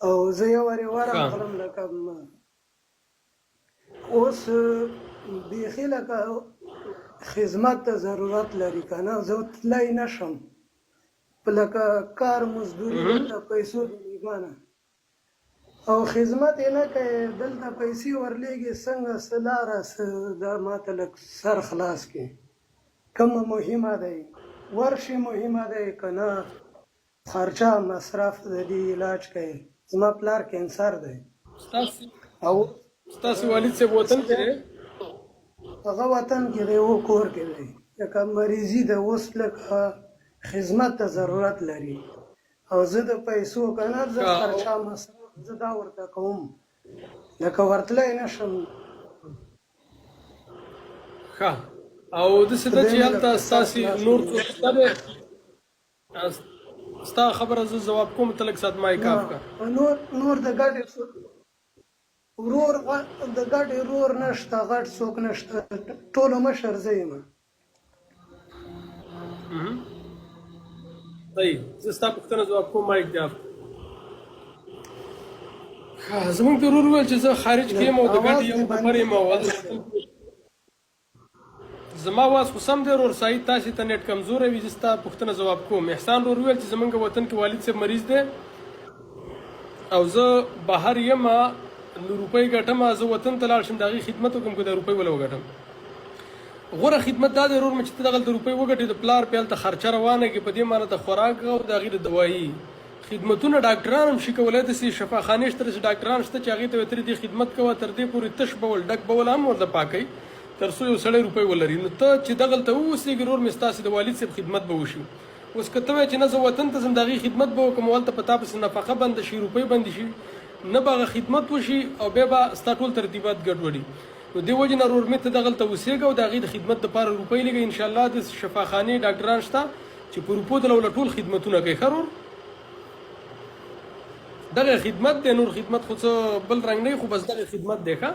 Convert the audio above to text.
او زه یو وارې ورغلم لکه اوس بیخي لکه خدمت ته ضرورت لري که نه زه تللی نه شم په لکه کار مزدوري دلته پیسو د لیګانه او خدمت یې نه کوې دلته پیسې ورلیږي څنګه څه لاره څه دا ماته لږ سر خلاص کړي کومه مهمه دی ورشي مهمه دی که نه خرچه مصرف د دې علاج کوي زما پلار کینسر دی او ستاسو والد صاحب وطن کې دی هغه وطن کې دی او کور کې دی لکه مریضي ده اوس لکه خدمت ته ضرورت لري او زه د پیسو که نه زه خرچه مصرف زه دا ورته کوم لکه ورتلی نه شم ښه او داسې ده چې هلته ستاسې نور څوک شته دی ستا خبره زه ځواب کوم ته لږ ساعت مایک آف کړه نور د ګډې ورور د ګډې ورور نشته غټ څوک نشته ټولو مشر زه یم صحیح زه ستا پوښتنه ځواب کوم مایک دې آف زمونږ د ورور وویل چې زه خارج کې یم او د ګډ یو نفر یم او زما واز خو سم دی ورور سعید تاسې ته نیټ کمزوری وي زه ستا پوښتنه ځواب کوم احسان ورور وویل چې زمونږ وطن کې والد صاحب مریض دی او زه بهر یم روپۍ ګټم زه وطن ته لاړ شم د هغې خدمت وکړم که د روپۍ وله وګټم غوره خدمت دا دی ورور مې چې ته دغلته روپۍ وګټې د پلار پې هلته خرچه روانه کړې په دې معنی د خوراک او د هغې د دوایي خدمتونه ډاکټران هم شي کولی داسې شفاخانې شته داسې ډاکټران شته چې هغې ته وترې دې خدمت کوه تر دې پورې تش بول ډک بول هم ورته پاکوي تر څو یو سړی روپۍ ولري نو ته چې دغلته واوسېږې ورور مې ستاسې د والد صاحب خدمت به وشي اوس که ته وایې چې نه زه وطن ته ځم د هغې خدمت به وکړم هلته په تا پسې نفقه بنده شي روپۍ بندې شي نه به هغه خدمت وشي او بیا به ستا ټول ترتیبات ګډوډي نو دې وجې نه ورور مې ته دغلته اوسېږه او د هغې د خدمت دپاره روپۍ لږه انشاءالله د شفاخانې ډاکټران شته چې په روپو دله وله ټول خدمتونه کوي ښه ورور دغه خدمت دی نور خدمت خو څه بل رنګ نه خو بس دغه خدمت دی ښه